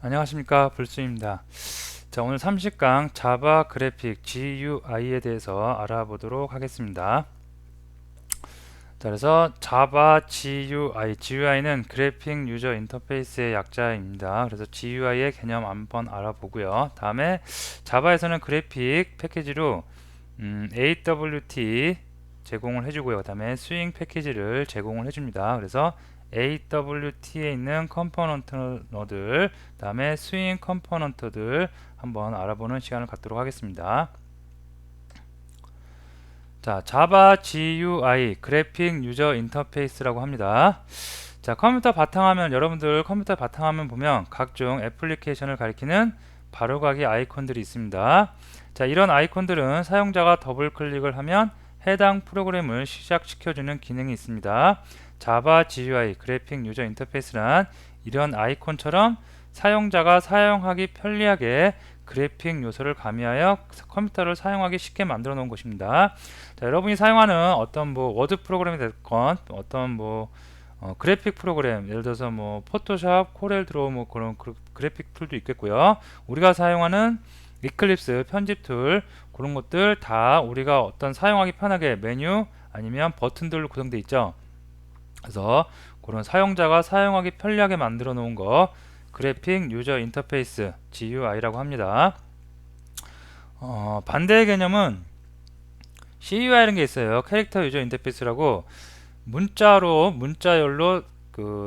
안녕하십니까, 불수입니다. 자, 오늘 30강 자바 그래픽 GUI에 대해서 알아보도록 하겠습니다. 자, 그래서 자바 GUI는 그래픽 유저 인터페이스의 약자입니다. 그래서 GUI의 개념 한번 알아보고요. 다음에 자바에서는 그래픽 패키지로 AWT 제공을 해주고요. 그 다음에 스윙 패키지를 제공을 해줍니다. 그래서 AWT에 있는 컴포넌트들, 다음에 스윙 컴포넌트들 한번 알아보는 시간을 갖도록 하겠습니다. 자, 자바 GUI 그래픽 유저 인터페이스라고 합니다. 자, 컴퓨터 바탕화면, 여러분들 컴퓨터 바탕화면 보면 각종 애플리케이션을 가리키는 바로가기 아이콘들이 있습니다. 자, 이런 아이콘들은 사용자가 더블 클릭을 하면 해당 프로그램을 시작시켜주는 기능이 있습니다. 자바 GUI 그래픽 유저 인터페이스란 이런 아이콘처럼 사용자가 사용하기 편리하게 그래픽 요소를 가미하여 컴퓨터를 사용하기 쉽게 만들어 놓은 것입니다. 자, 여러분이 사용하는 어떤 뭐 워드 프로그램이 됐건 어떤 그래픽 프로그램, 예를 들어서 뭐 포토샵, 코렐 드로우 뭐 그런 그래픽 툴도 있겠고요. 우리가 사용하는 이클립스 편집 툴, 그런 것들 다 우리가 어떤 사용하기 편하게 메뉴 아니면 버튼들로 구성되어 있죠. 그래서 그런 사용자가 사용하기 편리하게 만들어 놓은 거 그래픽 유저 인터페이스 GUI라고 합니다. 반대의 개념은 CUI라는 게 있어요. 캐릭터 유저 인터페이스라고 문자열로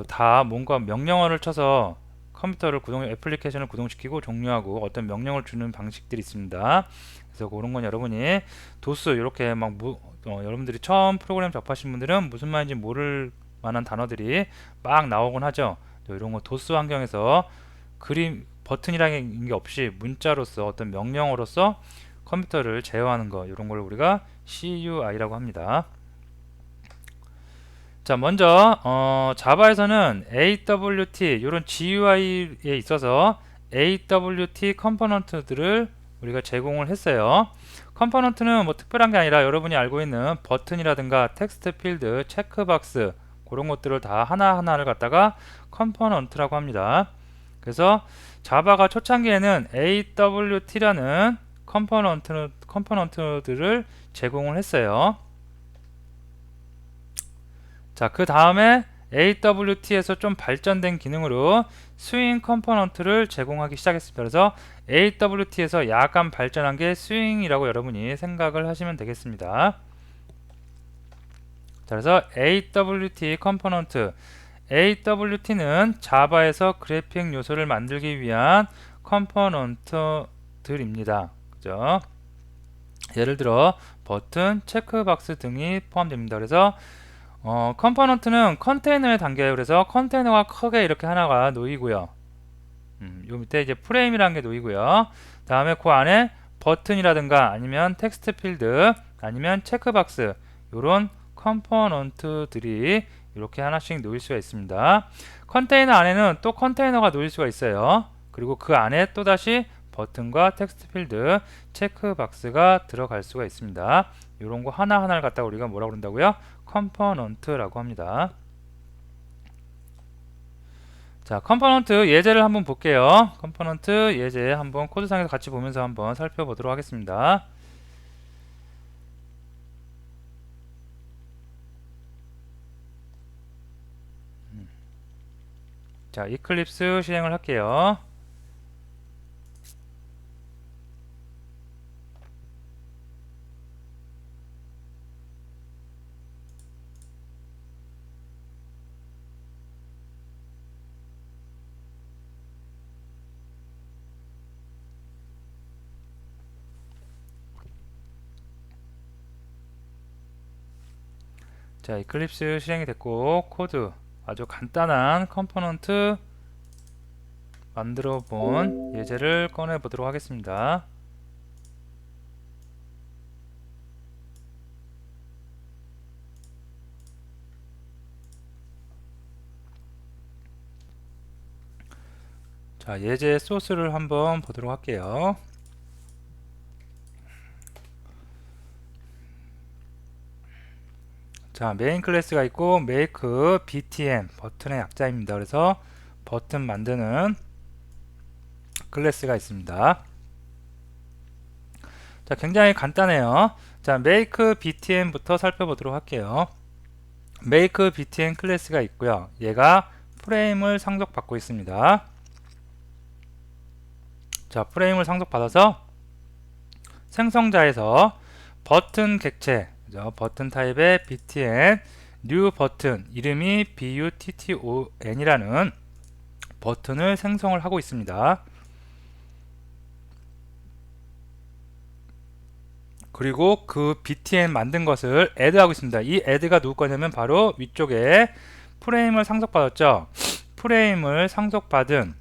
다 뭔가 명령어를 쳐서 컴퓨터를 애플리케이션을 구동시키고 종료하고 어떤 명령을 주는 방식들이 있습니다. 그래서 그런 건 여러분이 도스 이렇게 여러분들이 처음 프로그램 접하신 분들은 무슨 말인지 모를 만한 단어들이 막 나오곤 하죠. 이런 거 도스 환경에서 버튼이라는 게 없이 문자로서 어떤 명령어로서 컴퓨터를 제어하는 거, 이런 걸 우리가 CUI라고 합니다. 자, 먼저 자바에서는 AWT 이런 GUI에 있어서 AWT 컴포넌트들을 우리가 제공을 했어요. 컴포넌트는 뭐 특별한 게 아니라 여러분이 알고 있는 버튼이라든가 텍스트 필드, 체크박스 그런 것들을 다 하나하나를 갖다가 컴포넌트라고 합니다. 그래서 자바가 초창기에는 AWT라는 컴포넌트들을 제공을 했어요. 자, 그 다음에 AWT에서 좀 발전된 기능으로 스윙 컴포넌트를 제공하기 시작했습니다. 그래서 AWT에서 약간 발전한 게 스윙이라고 여러분이 생각을 하시면 되겠습니다. 자, 그래서 AWT 컴포넌트, AWT는 자바에서 그래픽 요소를 만들기 위한 컴포넌트들입니다. 그죠? 예를 들어 버튼, 체크박스 등이 포함됩니다. 그래서 컴포넌트는 컨테이너에 담겨요. 그래서 컨테이너가 크게 이렇게 하나가 놓이고요. 요 밑에 이제 프레임이라는 게 놓이고요. 다음에 그 안에 버튼이라든가 아니면 텍스트 필드 아니면 체크박스 요런 컴포넌트들이 이렇게 하나씩 놓일 수가 있습니다. 컨테이너 안에는 또 컨테이너가 놓일 수가 있어요. 그리고 그 안에 또다시 버튼과 텍스트 필드, 체크박스가 들어갈 수가 있습니다. 이런 거 하나하나를 갖다가 우리가 뭐라고 그런다고요? 컴포넌트라고 합니다. 자, 컴포넌트 예제를 한번 볼게요. 컴포넌트 예제 한번 코드상에서 같이 보면서 한번 살펴보도록 하겠습니다. 자, 이클립스 실행을 할게요. 자, 이클립스 실행이 됐고 코드 아주 간단한 컴포넌트 만들어 본 예제를 꺼내 보도록 하겠습니다. 자, 예제 소스를 한번 보도록 할게요. 자, 메인 클래스가 있고 make, btn 버튼의 약자입니다. 그래서 버튼 만드는 클래스가 있습니다. 자, 굉장히 간단해요. 자, make btn부터 살펴보도록 할게요. make btn 클래스가 있고요. 얘가 프레임을 상속받고 있습니다. 자, 프레임을 상속받아서 생성자에서 버튼 객체, 그죠? 버튼 타입의 btn new 버튼, 이름이 button이라는 버튼을 생성을 하고 있습니다. 그리고 그 btn 만든 것을 add하고 있습니다. 이 add가 누구 거냐면 바로 위쪽에 프레임을 상속받았죠. 프레임을 상속받은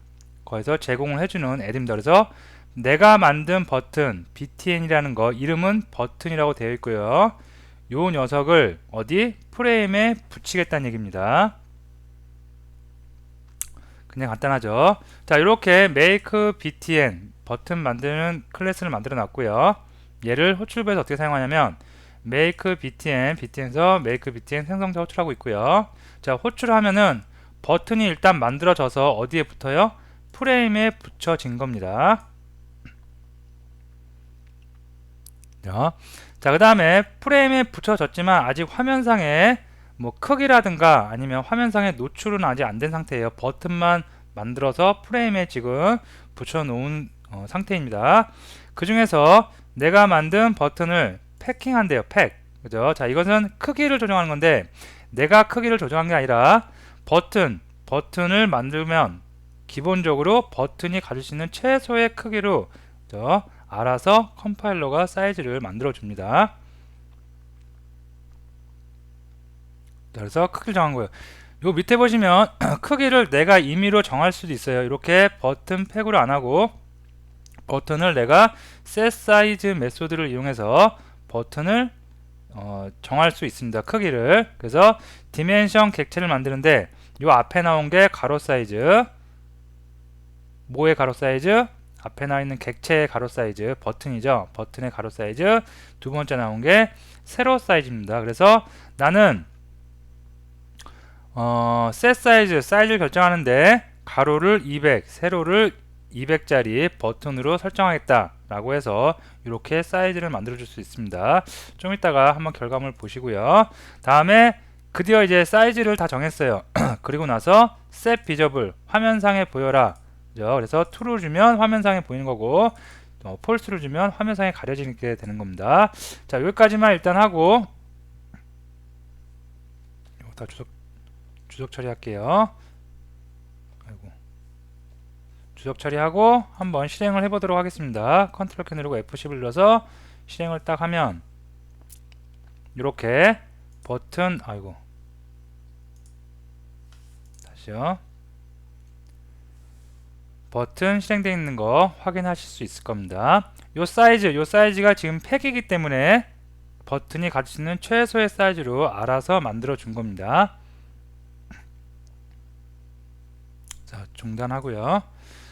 거기서 제공을 해주는 add입니다. 그래서 내가 만든 버튼 btn이라는 거 이름은 버튼이라고 되어 있고요. 요 녀석을 어디 프레임에 붙이겠다는 얘기입니다. 그냥 간단하죠. 자, 이렇게 make btn 버튼 만드는 클래스를 만들어 놨고요. 얘를 호출부에서 어떻게 사용하냐면 make btn에서 make btn 생성자 호출하고 있고요. 자, 호출하면은 버튼이 일단 만들어져서 어디에 붙어요? 프레임에 붙여진 겁니다. 자, 그 다음에 프레임에 붙여졌지만 아직 화면상에 뭐 크기라든가 아니면 화면상에 노출은 아직 안 된 상태예요. 버튼만 만들어서 프레임에 지금 붙여놓은 상태입니다. 그 중에서 내가 만든 버튼을 패킹한대요. 팩. 그죠? 자, 이것은 크기를 조정하는 건데 내가 크기를 조정한 게 아니라 버튼을 만들면 기본적으로 버튼이 가질 수 있는 최소의 크기로, 그죠? 알아서 컴파일러가 사이즈를 만들어 줍니다. 그래서 크기를 정한 거예요. 요 밑에 보시면 크기를 내가 임의로 정할 수도 있어요. 이렇게 버튼 팩으로 안 하고 버튼을 내가 setSize 메소드를 이용해서 버튼을 정할 수 있습니다. 크기를. 그래서 디멘션 객체를 만드는데 요 앞에 나온 게 가로 사이즈, 뭐의 가로 사이즈? 앞에 나와 있는 객체의 가로 사이즈, 버튼이죠. 버튼의 가로 사이즈. 두 번째 나온 게 세로 사이즈입니다. 그래서 나는 set 사이즈를 결정하는데 가로를 200, 세로를 200짜리 버튼으로 설정하겠다 라고 해서 이렇게 사이즈를 만들어 줄 수 있습니다. 좀 이따가 한번 결과물 보시고요. 다음에 드디어 이제 사이즈를 다 정했어요. 그리고 나서 set visible, 화면상에 보여라. 그래서 true를 주면 화면상에 보이는 거고 false를 주면 화면상에 가려지게 되는 겁니다. 자, 여기까지만 일단 하고 이거 다 주석 처리할게요. 아이고. 주석 처리하고 한번 실행을 해보도록 하겠습니다. 컨트롤 키 누르고 F10을 눌러서 실행을 딱 하면 이렇게 버튼, 아이고, 다시요. 버튼 실행되어 있는 거 확인하실 수 있을 겁니다. 요 사이즈가 지금 팩이기 때문에 버튼이 가질 수 있는 최소의 사이즈로 알아서 만들어 준 겁니다. 자, 중단하고요.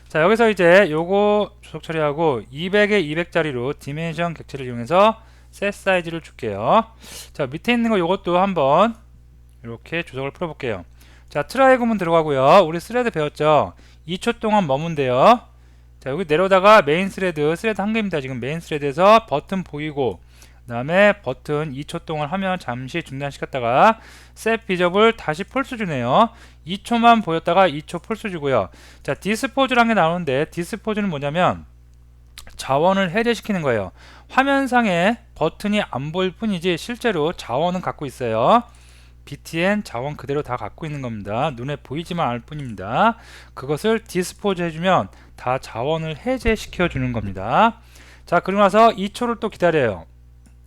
자, 여기서 이제 요거 주석 처리하고 200에 200짜리로 디멘션 객체를 이용해서 셋 사이즈를 줄게요. 자, 밑에 있는 거 요것도 한번 이렇게 주석을 풀어볼게요. 자, 트라이 구문 들어가고요. 우리 스레드 배웠죠? 2초 동안 머문대요. 자, 여기 내려다가 메인 스레드 한 개입니다. 지금 메인 스레드에서 버튼 보이고 그 다음에 버튼 2초 동안 하면 잠시 중단시켰다가 set visible 다시 폴스 주네요. 2초만 보였다가 2초 폴스 주고요. 자, 디스포즈라는 게 나오는데 디스포즈는 뭐냐면 자원을 해제시키는 거예요. 화면상에 버튼이 안 보일 뿐이지 실제로 자원은 갖고 있어요. btn 자원 그대로 다 갖고 있는 겁니다. 눈에 보이지만 않을 뿐입니다. 그것을 디스포즈 해주면 다 자원을 해제시켜 주는 겁니다. 자, 그리고 나서 2초를 또 기다려요.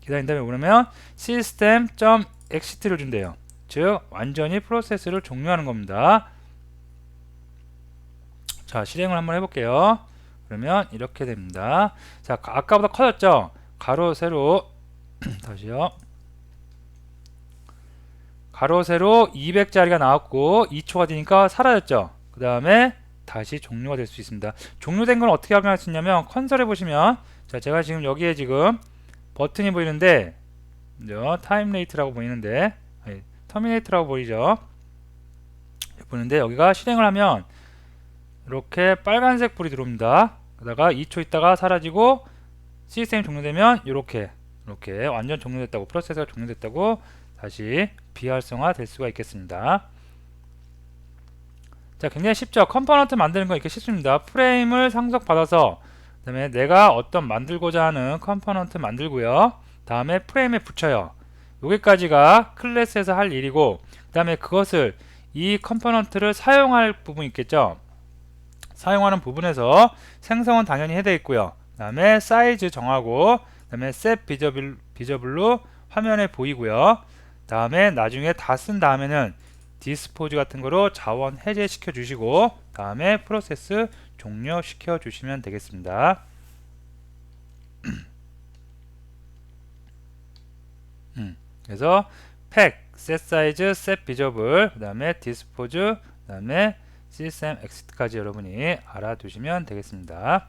기다린 다음에 뭐냐면 system.exit를 준대요. 즉 완전히 프로세스를 종료하는 겁니다. 자, 실행을 한번 해볼게요. 그러면 이렇게 됩니다. 자, 아까보다 커졌죠? 가로 세로 다시요. 가로 세로 200짜리가 나왔고 2초가 되니까 사라졌죠. 그 다음에 다시 종료가 될 수 있습니다. 종료된 건 어떻게 확인할 수 있냐면 컨솔에 보시면, 자, 제가 지금 여기에 지금 버튼이 보이는데 타임 레이트라고 보이는데, 터미네이트라고 보이죠. 보이는데 여기가 실행을 하면 이렇게 빨간색 불이 들어옵니다. 그러다가 2초 있다가 사라지고 시스템이 종료되면 이렇게 완전 종료됐다고, 프로세스가 종료됐다고 다시 비활성화 될 수가 있겠습니다. 자, 굉장히 쉽죠. 컴포넌트 만드는 거 이렇게 쉽습니다. 프레임을 상속받아서 그 다음에 내가 어떤 만들고자 하는 컴포넌트 만들고요. 다음에 프레임에 붙여요. 여기까지가 클래스에서 할 일이고, 그 다음에 그것을 이 컴포넌트를 사용할 부분 있겠죠. 사용하는 부분에서 생성은 당연히 해야 있고요. 그 다음에 사이즈 정하고, 그 다음에 set visible 화면에 보이고요. 다음에 나중에 다 쓴 다음에는 디스포즈 같은 거로 자원 해제시켜 주시고, 다음에 프로세스 종료시켜 주시면 되겠습니다. 그래서 팩, set size, set visible, 그 다음에 디스포즈, 그 다음에 system exit까지 여러분이 알아두시면 되겠습니다.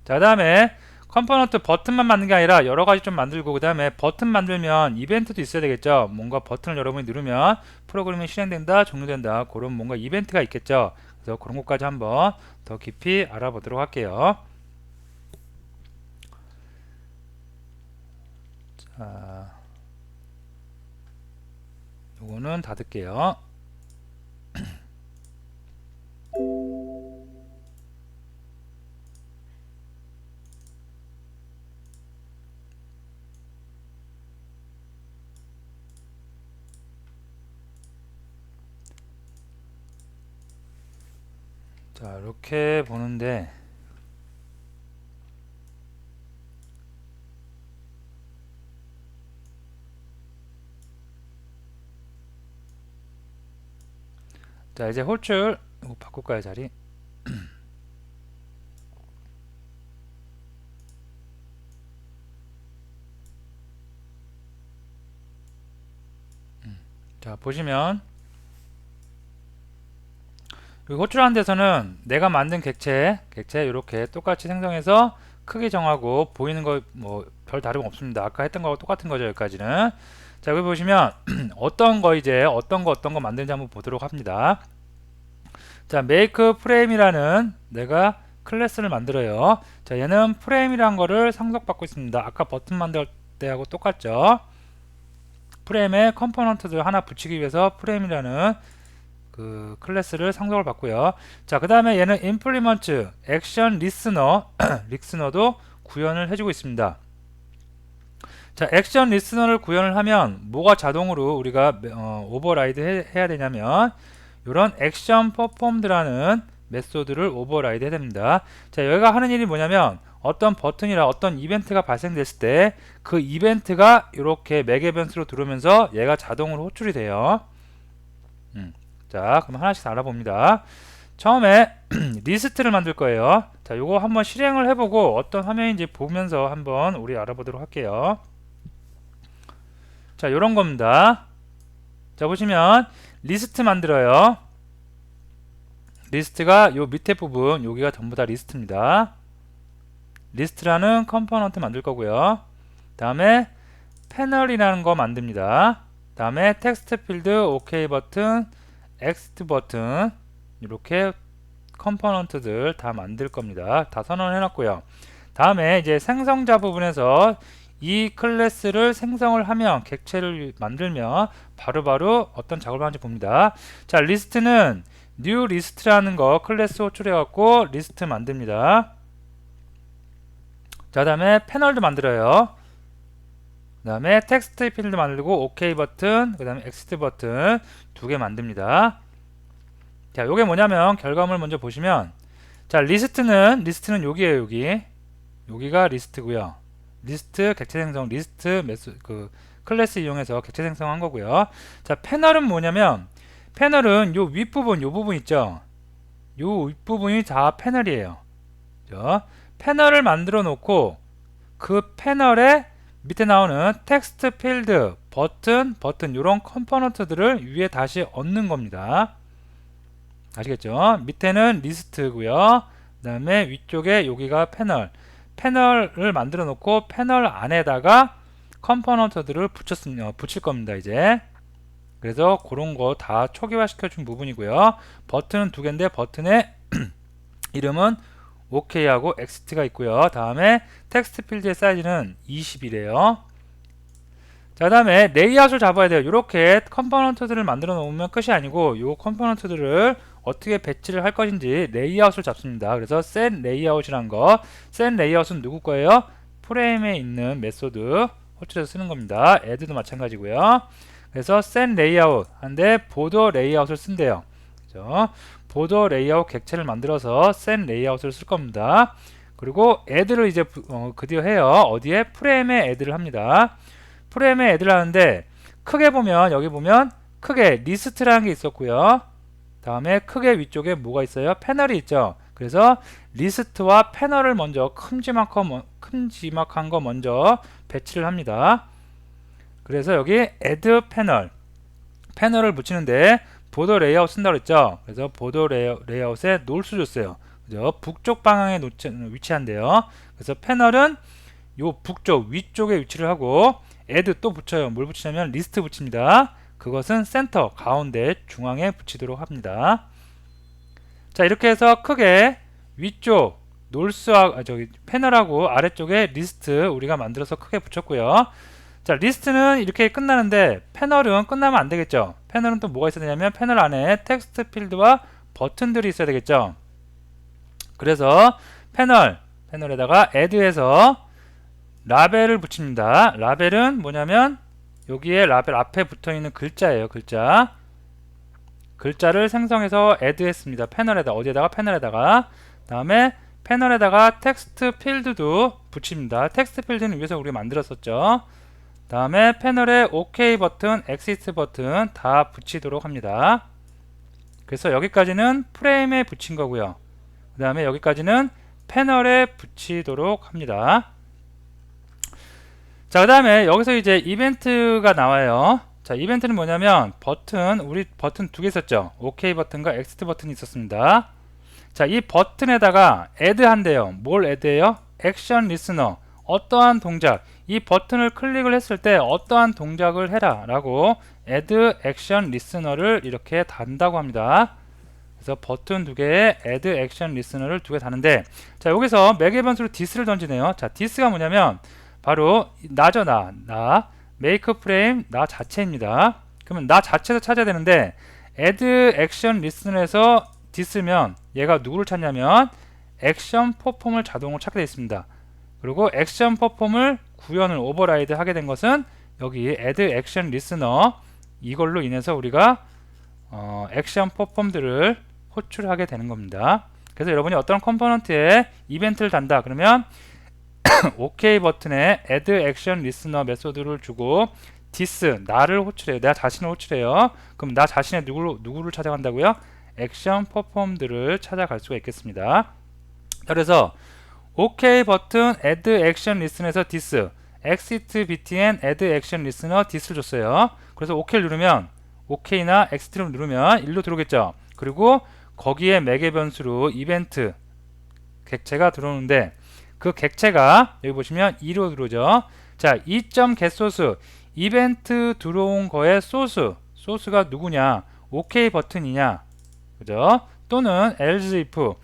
자, 그 다음에 컴포넌트 버튼만 만드는 게 아니라 여러가지 좀 만들고, 그 다음에 버튼 만들면 이벤트도 있어야 되겠죠. 뭔가 버튼을 여러분이 누르면 프로그램이 실행된다, 종료된다, 그런 뭔가 이벤트가 있겠죠. 그래서 그런 것까지 한번 더 깊이 알아보도록 할게요. 자, 요거는 닫을게요. 자, 이렇게 보는데 자, 이제 홀줄 이거 바꿀까요, 자리? 자, 보시면 여기 호출하는 데서는 내가 만든 객체 이렇게 똑같이 생성해서 크기 정하고 보이는 거 뭐 별 다름 없습니다. 아까 했던 거하고 똑같은 거죠, 여기까지는. 자, 여기 보시면 어떤 거 만드는지 한번 보도록 합니다. 자, make frame이라는 내가 클래스를 만들어요. 자, 얘는 프레임이란 거를 상속받고 있습니다. 아까 버튼 만들 때하고 똑같죠. 프레임에 컴포넌트들 하나 붙이기 위해서 프레임이라는 그 클래스를 상속을 받고요. 자, 그 다음에 얘는 implement action listener도 구현을 해주고 있습니다. 자, 액션 리스너를 구현을 하면 뭐가 자동으로 우리가 오버라이드 해야 되냐면 이런 액션 퍼폼드라는 메소드를 오버라이드 해야 됩니다. 자, 여기가 하는 일이 뭐냐면 어떤 버튼이나 어떤 이벤트가 발생됐을 때 그 이벤트가 이렇게 맥에벤트로 들어오면서 얘가 자동으로 호출이 돼요. 자, 그럼 하나씩 알아봅니다. 처음에 리스트를 만들 거예요. 자, 요거 한번 실행을 해보고 어떤 화면인지 보면서 한번 우리 알아보도록 할게요. 자, 요런 겁니다. 자, 보시면 리스트 만들어요. 리스트가 요 밑에 부분 여기가 전부 다 리스트입니다. 리스트라는 컴포넌트 만들 거고요. 다음에 패널이라는 거 만듭니다. 다음에 텍스트 필드, OK 버튼, 엑스트 버튼 이렇게 컴포넌트들 다 만들 겁니다. 다 선언해 놨고요. 다음에 이제 생성자 부분에서 이 클래스를 생성을 하면 객체를 만들면 바로바로 어떤 작업을 하는지 봅니다. 자, 리스트는 new list라는 거 클래스 호출해 갖고 리스트 만듭니다. 자, 다음에 패널도 만들어요. 그 다음에 텍스트 필드 만들고 OK 버튼, 그 다음에 엑스트 버튼 두 개 만듭니다. 자, 요게 뭐냐면 결과물 먼저 보시면, 자, 리스트는 여기에요. 여기가 리스트고요. 리스트 객체 생성, 리스트 그 클래스 이용해서 객체 생성한 거고요. 자, 패널은 뭐냐면 패널은 요 윗부분, 요 부분 있죠. 요 윗부분이 다 패널이에요. 그죠? 패널을 만들어 놓고 그 패널에 밑에 나오는 텍스트 필드, 버튼 이런 컴포넌트들을 위에 다시 얹는 겁니다. 아시겠죠? 밑에는 리스트고요. 그 다음에 위쪽에 여기가 패널을 만들어 놓고 패널 안에다가 컴포넌트들을 붙일 겁니다. 이제 그래서 그런 거 다 초기화 시켜준 부분이고요. 버튼은 두 개인데 버튼의 이름은 OK하고 XT가 있고요. 다음에 텍스트 필드의 사이즈는 20이래요. 자, 그 다음에 레이아웃을 잡아야 돼요. 이렇게 컴포넌트들을 만들어 놓으면 끝이 아니고 이 컴포넌트들을 어떻게 배치를 할 것인지 레이아웃을 잡습니다. 그래서 set layout이란 거, set layout은 누구 거예요? 프레임에 있는 메소드 호출해서 쓰는 겁니다. add도 마찬가지고요. 그래서 set layout 한데 보더 레이아웃을 쓴대요. 그죠? 보더 레이아웃 객체를 만들어서 set layout을 쓸 겁니다. 그리고 add를 이제 드디어 해요. 어디에? 프레임에 add를 합니다. 프레임에 add를 하는데 크게 보면 여기 보면 크게 리스트라는 게 있었고요. 다음에 크게 위쪽에 뭐가 있어요? 패널이 있죠. 그래서 리스트와 패널을 먼저 큼지막한 거 먼저 배치를 합니다. 그래서 여기 add 패널을 붙이는데 보더 레이아웃 쓴다고 했죠. 그래서 보더 레이아웃에 놀수 줬어요. 그죠? 북쪽 방향에 위치한대요. 그래서 패널은 요 북쪽 위쪽에 위치를 하고 add 또 붙여요. 뭘 붙이냐면 리스트 붙입니다. 그것은 센터 가운데 중앙에 붙이도록 합니다. 자, 이렇게 해서 크게 위쪽 패널하고 아래쪽에 리스트 우리가 만들어서 크게 붙였고요. 자, 리스트는 이렇게 끝나는데 패널은 끝나면 안 되겠죠. 패널은 또 뭐가 있어야 되냐면 패널 안에 텍스트 필드와 버튼들이 있어야 되겠죠. 그래서 패널에다가 add해서 라벨을 붙입니다. 라벨은 뭐냐면 여기에 라벨 앞에 붙어있는 글자예요. 글자를 생성해서 add했습니다. 어디에다가? 패널에다가. 다음에 패널에다가 텍스트 필드도 붙입니다. 텍스트 필드는 위에서 우리가 만들었었죠. 다음에 패널에 OK 버튼, exit 버튼 다 붙이도록 합니다. 그래서 여기까지는 프레임에 붙인 거고요. 그 다음에 여기까지는 패널에 붙이도록 합니다. 자, 그 다음에 여기서 이제 이벤트가 나와요. 자, 이벤트는 뭐냐면 우리 버튼 두 개 있었죠. OK 버튼과 exit 버튼이 있었습니다. 자, 이 버튼에다가 add 한대요. 뭘 add해요? 액션 리스너. 어떠한 동작, 이 버튼을 클릭을 했을 때 어떠한 동작을 해라 라고 add 액션 리스너를 이렇게 단다고 합니다. 그래서 버튼 두 개에 add 액션 리스너를 두 개 다는데, 자, 여기서 매개 변수로 this를 던지네요. 자, this가 뭐냐면 바로 나죠. 나 make frame 나 자체입니다. 그러면 나 자체도 찾아야 되는데 add 액션 리스너에서 this면 얘가 누구를 찾냐면 액션 퍼폼을 자동으로 찾게 되어 있습니다. 그리고 액션 퍼폼을 구현을 오버라이드 하게 된 것은 여기 add 액션 리스너, 이걸로 인해서 우리가 액션 퍼폼들을 호출하게 되는 겁니다. 그래서 여러분이 어떤 컴포넌트에 이벤트를 단다 그러면 OK 버튼에 add 액션 리스너 메소드를 주고 this 나를 호출해요. 내가 자신을 호출해요. 그럼 나 자신의 누구를 찾아간다고요? 액션 퍼폼들을 찾아갈 수가 있겠습니다. 그래서 OK 버튼 add 액션 리스너에서 this, exit btn add 액션 리스너 this를 줬어요. 그래서 OK를 누르면 OK나 exit를 누르면 일로 들어오겠죠. 그리고 거기에 매개 변수로 이벤트 객체가 들어오는데 그 객체가 여기 보시면 2로 들어오죠. 자, 2.getSource 이벤트 들어온 거의 소스가 누구냐? OK 버튼이냐? 그죠? 또는 else if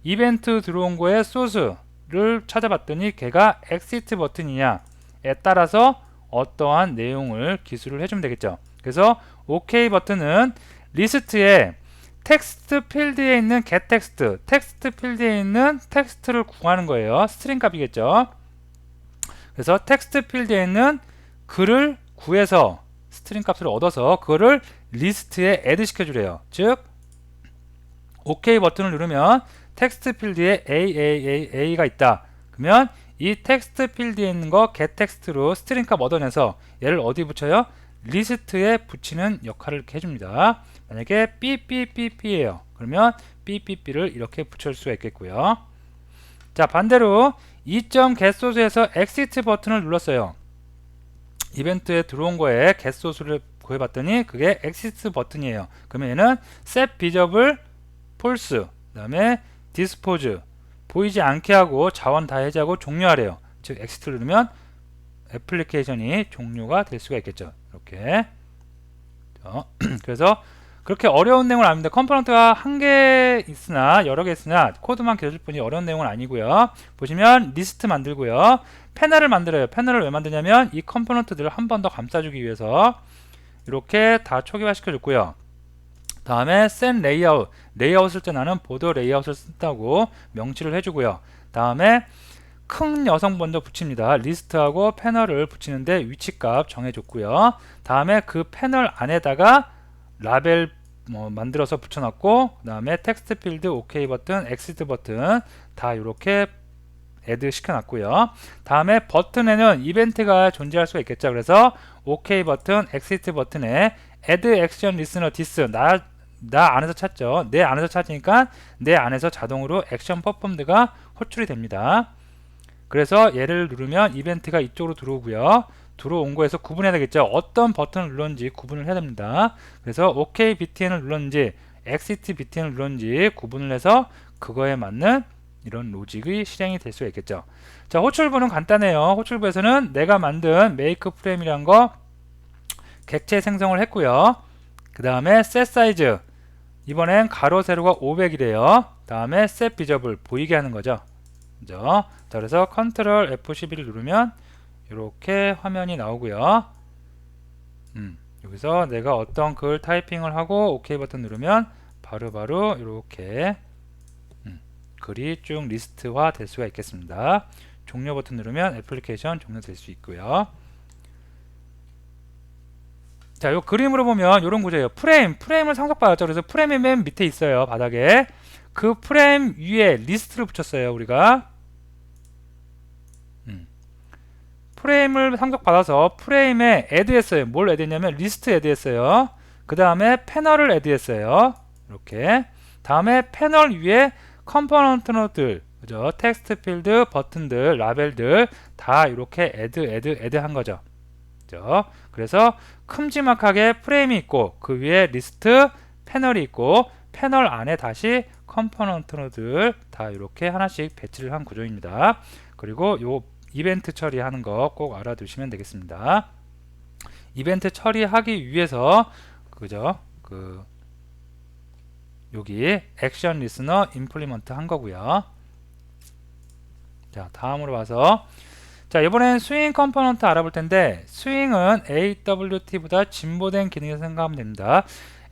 이벤트 들어온 거의 소스를 찾아봤더니 걔가 exit 버튼이냐에 따라서 어떠한 내용을 기술을 해주면 되겠죠. 그래서 OK 버튼은 리스트에 텍스트 필드에 있는 getText, 텍스트 필드에 있는 텍스트를 구하는 거예요. 스트링 값이겠죠. 그래서 텍스트 필드에 있는 글을 구해서 스트링 값을 얻어서 그거를 리스트에 add 시켜주래요. 즉 OK 버튼을 누르면 텍스트 필드에 A가 있다. 그러면 이 텍스트 필드에 있는 거 getText로 스트링 값 얻어내서 얘를 어디 붙여요? 리스트에 붙이는 역할을 이렇게 해줍니다. 만약에 삐삐삐삐예요. 그러면 삐삐삐를 이렇게 붙일 수가 있겠고요. 자, 반대로 2.getSource에서 exit 버튼을 눌렀어요. 이벤트에 들어온 거에 getSource를 구해봤더니 그게 exit 버튼이에요. 그러면 얘는 set visible false, 그 다음에 dispose 보이지 않게 하고 자원 다 해제하고 종료하래요. 즉 exit를 누르면 애플리케이션이 종료가 될 수가 있겠죠. 이렇게 그래서 그렇게 어려운 내용은 아닙니다. 컴포넌트가 한 개 있으나 여러 개 있으나 코드만 길어질 뿐이 어려운 내용은 아니고요. 보시면 리스트 만들고요. 패널을 만들어요. 패널을 왜 만드냐면 이 컴포넌트들을 한 번 더 감싸주기 위해서 이렇게 다 초기화 시켜줬고요. 다음에 set layout, 레이아웃 쓸 때 나는 보드 레이아웃을 쓴다고 명시를 해주고요. 다음에 큰 여성 먼저 붙입니다. 리스트하고 패널을 붙이는데 위치값 정해줬고요. 다음에 그 패널 안에다가 라벨 만들어서 붙여놨고, 그 다음에 텍스트 필드, OK 버튼, 엑시트 버튼 다 이렇게 애드 시켜놨고요. 다음에 버튼에는 이벤트가 존재할 수가 있겠죠. 그래서 OK 버튼, 엑시트 버튼에 add action listener this 나 안에서 찾죠. 내 안에서 찾으니까 내 안에서 자동으로 액션 퍼폼드가 호출이 됩니다. 그래서 얘를 누르면 이벤트가 이쪽으로 들어오고요. 들어온 거에서 구분해야 되겠죠. 어떤 버튼을 눌렀는지 구분을 해야 됩니다. 그래서 OK btn을 눌렀는지 exit btn을 눌렀는지 구분을 해서 그거에 맞는 이런 로직이 실행이 될 수가 있겠죠. 자, 호출부는 간단해요. 호출부에서는 내가 만든 make frame이란 거 객체 생성을 했고요. 그 다음에 set size, 이번엔 가로 세로가 500이래요. 다음에 set visible, 보이게 하는 거죠. 그죠? 자, 그래서 컨트롤 F11을 누르면 이렇게 화면이 나오고요. 여기서 내가 어떤 글 타이핑을 하고 OK 버튼 누르면 바로바로 이렇게 글이 쭉 리스트화 될 수가 있겠습니다. 종료 버튼 누르면 애플리케이션 종료될 수 있고요. 자, 요 그림으로 보면 이런 구조예요. 프레임을 상속받았죠. 그래서 프레임이 맨 밑에 있어요. 바닥에. 그 프레임 위에 리스트를 붙였어요. 우리가 프레임을 상속받아서 프레임에 애드했어요. 뭘 애드했냐면 리스트 애드했어요. 그 다음에 패널을 애드했어요. 이렇게. 다음에 패널 위에 컴포넌트들, 그죠? 텍스트 필드, 버튼들, 라벨들 다 이렇게 애드 한 거죠. 그죠? 그래서 큼지막하게 프레임이 있고 그 위에 리스트, 패널이 있고 패널 안에 다시 컴포넌트들 다 이렇게 하나씩 배치를 한 구조입니다. 그리고 요 이벤트 처리하는 거 꼭 알아두시면 되겠습니다. 이벤트 처리하기 위해서 그죠? 여기 액션 리스너 임플리먼트 한 거고요. 자, 다음으로 와서 자, 이번엔 스윙 컴포넌트 알아볼 텐데 스윙은 AWT보다 진보된 기능이라고 생각하면 됩니다.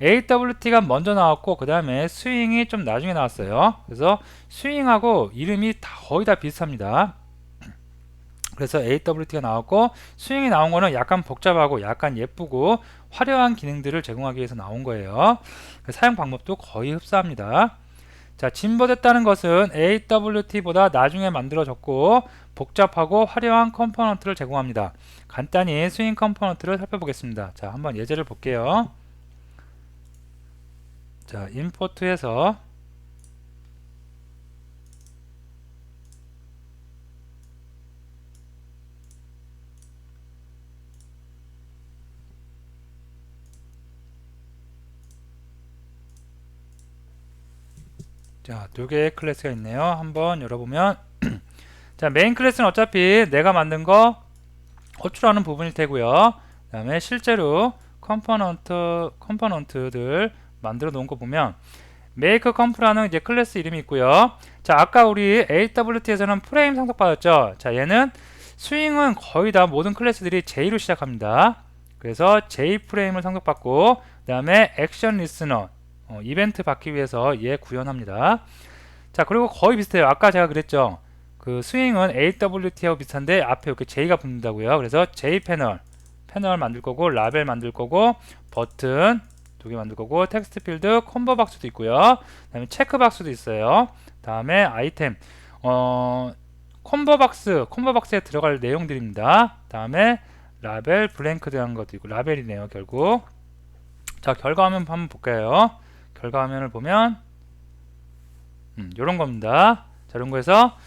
AWT가 먼저 나왔고 그 다음에 스윙이 좀 나중에 나왔어요. 그래서 스윙하고 이름이 거의 다 비슷합니다. 그래서 AWT가 나왔고 스윙이 나온 거는 약간 복잡하고 약간 예쁘고 화려한 기능들을 제공하기 위해서 나온 거예요. 사용 방법도 거의 흡사합니다. 자, 진보됐다는 것은 AWT보다 나중에 만들어졌고 복잡하고 화려한 컴포넌트를 제공합니다. 간단히 스윙 컴포넌트를 살펴보겠습니다. 자, 한번 예제를 볼게요. 자, 임포트해서 자, 두 개의 클래스가 있네요. 한번 열어보면 자, 메인 클래스는 어차피 내가 만든 거 호출하는 부분일 테고요. 그 다음에 실제로 컴포넌트들 만들어 놓은 거 보면 make comp라는 이제 클래스 이름이 있고요. 자, 아까 우리 AWT에서는 프레임 상속받았죠. 자, 얘는 스윙은 거의 다 모든 클래스들이 J로 시작합니다. 그래서 J 프레임을 상속받고 그 다음에 액션 리스너 이벤트 받기 위해서 얘 구현합니다. 자, 그리고 거의 비슷해요. 아까 제가 그랬죠. 그 스윙은 AWT하고 비슷한데 앞에 이렇게 J가 붙는다고요. 그래서 J 패널 만들 거고 라벨 만들 거고 버튼 두 개 만들 거고 텍스트 필드 콤보 박스도 있고요. 그다음에 체크 박스도 있어요. 다음에 아이템 콤보 박스에 들어갈 내용들입니다. 다음에 라벨 블랭크드한 것도 있고 라벨이네요. 결국 자, 결과 화면 한번 볼까요? 결과 화면을 보면 요런 겁니다. 자, 이런 거에서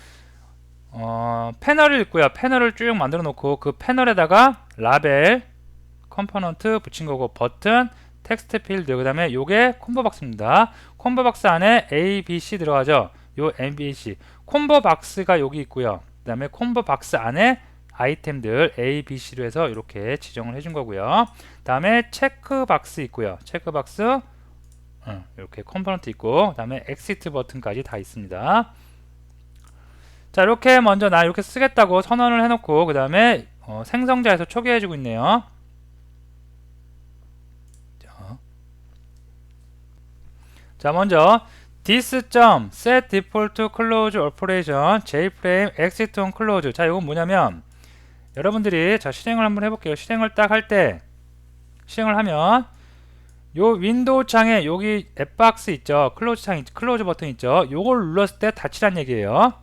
패널을 있고요. 패널을 쭉 만들어 놓고 그 패널에다가 라벨 컴포넌트 붙인 거고 버튼 텍스트 필드 그 다음에 요게 콤보 박스입니다. 콤보 박스 안에 A, B, C 들어가죠. 요 M, B, C 콤보 박스가 여기 있고요. 그 다음에 콤보 박스 안에 아이템들 A, B, C로 해서 이렇게 지정을 해준 거고요. 다음에 체크박스 있고요. 체크박스 이렇게 컴포넌트 있고, 다음에 엑시트 버튼까지 다 있습니다. 자, 이렇게 먼저 나 이렇게 쓰겠다고 선언을 해놓고 그 다음에 생성자에서 초기해주고 있네요. 자, 먼저 this.set default close operation jframe exit on close. 자, 이건 뭐냐면 여러분들이 자 실행을 한번 해볼게요. 실행을 딱 할 때 실행을 하면 요 윈도우 창에 여기 앱박스 있죠. 클로즈 창 클로즈 버튼 있죠. 요걸 눌렀을 때 닫히란 얘기예요.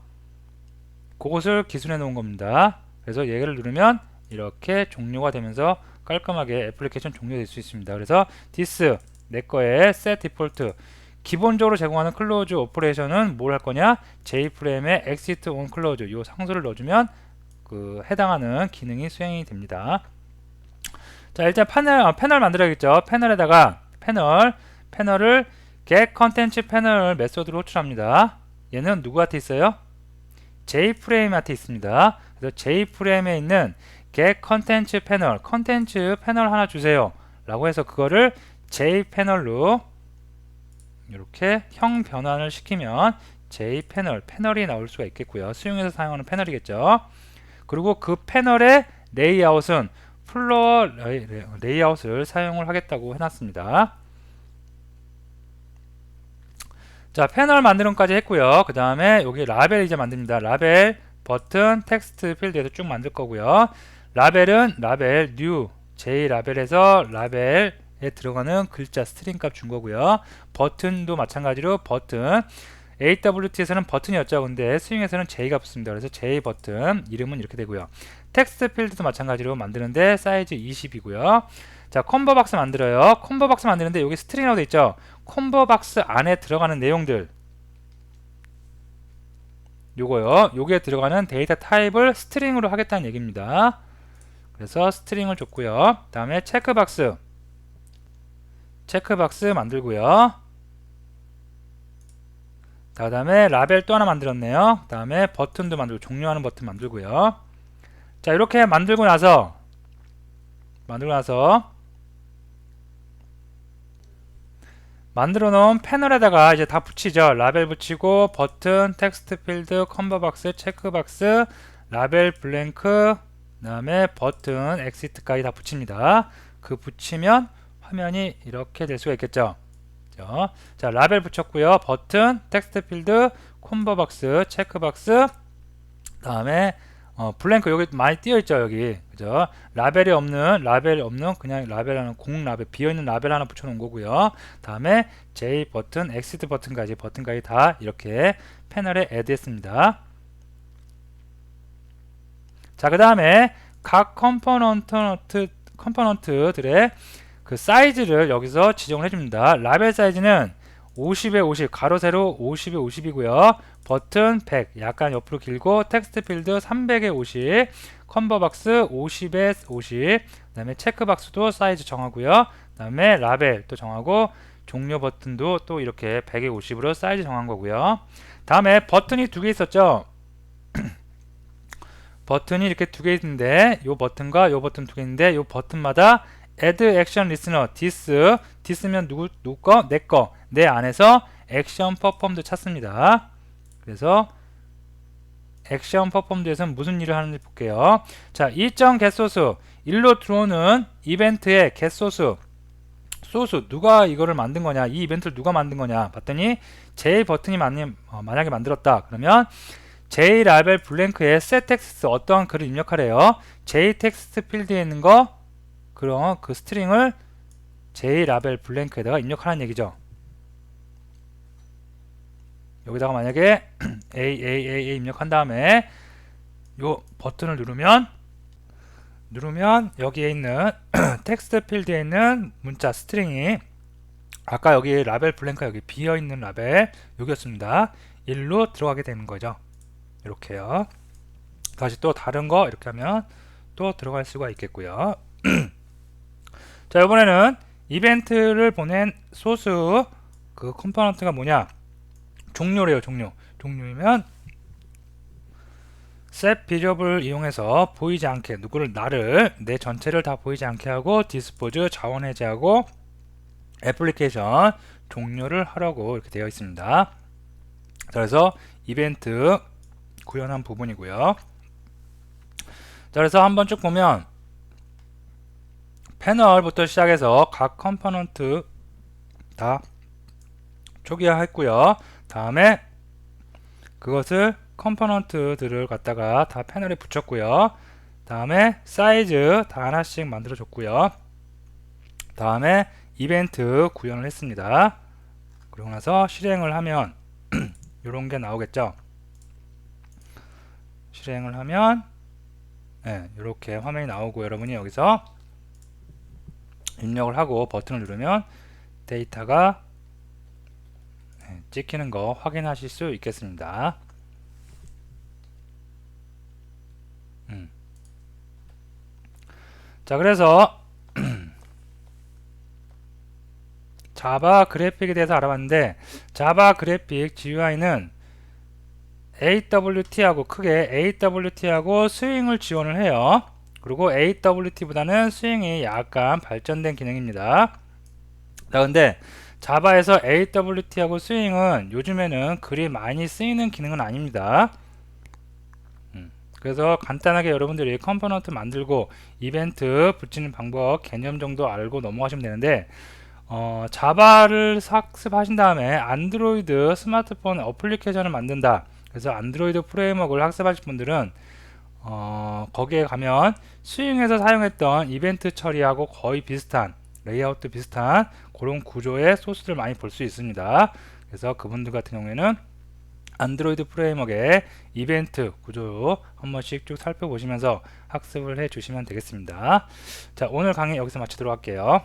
그것을 기술해 놓은 겁니다. 그래서 얘를 누르면 이렇게 종료가 되면서 깔끔하게 애플리케이션 종료될 수 있습니다. 그래서 this 내 거에 set default 기본적으로 제공하는 클로즈 오퍼레이션은 뭘 할 거냐? Jframe의 exit on close 요 상수를 넣어주면 그 해당하는 기능이 수행이 됩니다. 자, 일단 패널 만들어야겠죠. 패널에다가 패널을 get content 패널 메소드로 호출합니다. 얘는 누구한테 있어요? Jframe한테 있습니다. 그래서 Jframe에 있는 get content 패널, 컨텐츠 패널 하나 주세요. 라고 해서 그거를 J패널로 이렇게 형 변환을 시키면 패널이 나올 수가 있겠고요. 수용해서 사용하는 패널이겠죠. 그리고 그 패널의 레이아웃은 플로어 레이아웃을 사용을 하겠다고 해놨습니다. 자, 패널 만드는까지 했고요. 그 다음에 여기 라벨 이제 만듭니다. 라벨 버튼 텍스트 필드에서 쭉 만들 거고요. 라벨은 라벨 new J 라벨에서 라벨에 들어가는 글자 스트링 값 준 거고요. 버튼도 마찬가지로 버튼 AWT에서는 버튼이었죠. 근데 스윙에서는 J가 붙습니다. 그래서 J 버튼 이름은 이렇게 되고요. 텍스트 필드도 마찬가지로 만드는데 사이즈 20이고요. 자, 콤보 박스 만들어요. 콤보 박스 만드는데 여기 스트링이라고 되어 있죠. 콤보 박스 안에 들어가는 내용들 요거요. 여기에 들어가는 데이터 타입을 스트링으로 하겠다는 얘기입니다. 그래서 스트링을 줬고요. 다음에 체크박스 만들고요. 그 다음에 라벨 또 하나 만들었네요. 그 다음에 버튼도 만들고 종료하는 버튼 만들고요. 자, 이렇게 만들고 나서 만들어 놓은 패널에다가 이제 다 붙이죠. 라벨 붙이고 버튼, 텍스트 필드, 컴보 박스, 체크 박스, 라벨 블랭크, 그 다음에 버튼, 엑시트까지 다 붙입니다. 그 붙이면 화면이 이렇게 될 수가 있겠죠. 자, 라벨 붙였고요. 버튼, 텍스트 필드, 콤보 박스, 체크 박스, 다음에 블랭크 여기 많이 띄어 있죠. 여기 그죠? 라벨이 없는 그냥 라벨 하나 공 라벨 비어 있는 라벨 하나 붙여 놓은 거고요. 다음에 J 버튼, 엑시트 버튼까지 다 이렇게 패널에 애드 했습니다. 자, 그 다음에 각 컴포넌트들의 그 사이즈를 여기서 지정을 해줍니다. 라벨 사이즈는 50에 50 가로 세로 50에 50이고요. 버튼 100 약간 옆으로 길고 텍스트 필드 300에 50 컴보 박스 50에 50 그 다음에 체크 박스도 사이즈 정하고요. 그 다음에 라벨 또 정하고 종료 버튼도 또 이렇게 100에 50으로 사이즈 정한 거고요. 다음에 버튼이 두 개 있었죠. 버튼이 이렇게 두 개 있는데 요 버튼과 요 버튼 두 개 있는데 요 버튼마다 add action listener this면 누구 거? 내 거. 내 안에서 액션 퍼폼드 찾습니다. 그래서 액션 퍼폼드에서는 무슨 일을 하는지 볼게요. 자, 일정 get소스 일로 들어오는 이벤트의 get소스 소스 누가 이거를 만든 거냐, 이 이벤트를 누가 만든 거냐 봤더니 J 버튼이 만약에 만들었다 그러면 J 라벨 블랭크에 set text 어떠한 글을 입력하래요. J 텍스트 필드에 있는 거 그럼 그 스트링을 J 라벨 블랭크에다가 입력하라는 얘기죠. 여기다가 만약에 A 입력한 다음에 요 버튼을 누르면 여기에 있는 텍스트 필드에 있는 문자 스트링이 아까 여기 라벨 블랭크 여기 비어있는 라벨 여기였습니다. 일로 들어가게 되는 거죠. 이렇게요. 다시 또 다른 거 이렇게 하면 또 들어갈 수가 있겠고요. 자, 이번에는 이벤트를 보낸 소스 그 컴포넌트가 뭐냐, 종료래요. 종료이면 set variable을 이용해서 보이지 않게 나를 내 전체를 다 보이지 않게 하고 디스포즈 자원 해제하고 애플리케이션 종료를 하라고 이렇게 되어 있습니다. 그래서 이벤트 구현한 부분이고요. 자, 그래서 한번 쭉 보면 패널부터 시작해서 각 컴포넌트 다 초기화했고요. 다음에 그것을 컴포넌트들을 갖다가 다 패널에 붙였고요. 다음에 사이즈 다 하나씩 만들어 줬고요. 다음에 이벤트 구현을 했습니다. 그리고 나서 실행을 하면 이런 게 나오겠죠. 실행을 하면 이렇게 화면이 나오고 여러분이 여기서 입력을 하고 버튼을 누르면 데이터가 찍히는 거 확인하실 수 있겠습니다. 자, 그래서 자바 그래픽에 대해서 알아봤는데 자바 그래픽 GUI는 AWT하고 크게 AWT하고 스윙을 지원을 해요. 그리고 AWT보다는 스윙이 약간 발전된 기능입니다. 자, 근데 자바에서 AWT하고 스윙은 요즘에는 그리 많이 쓰이는 기능은 아닙니다. 그래서 간단하게 여러분들이 컴포넌트 만들고 이벤트 붙이는 방법 개념 정도 알고 넘어가시면 되는데 자바를 학습하신 다음에 안드로이드 스마트폰 어플리케이션을 만든다. 그래서 안드로이드 프레임워크를 학습하실 분들은 거기에 가면 스윙에서 사용했던 이벤트 처리하고 거의 비슷한 레이아웃도 비슷한 그런 구조의 소스를 많이 볼 수 있습니다. 그래서 그분들 같은 경우에는 안드로이드 프레임워크의 이벤트 구조 한 번씩 쭉 살펴보시면서 학습을 해 주시면 되겠습니다. 자, 오늘 강의 여기서 마치도록 할게요.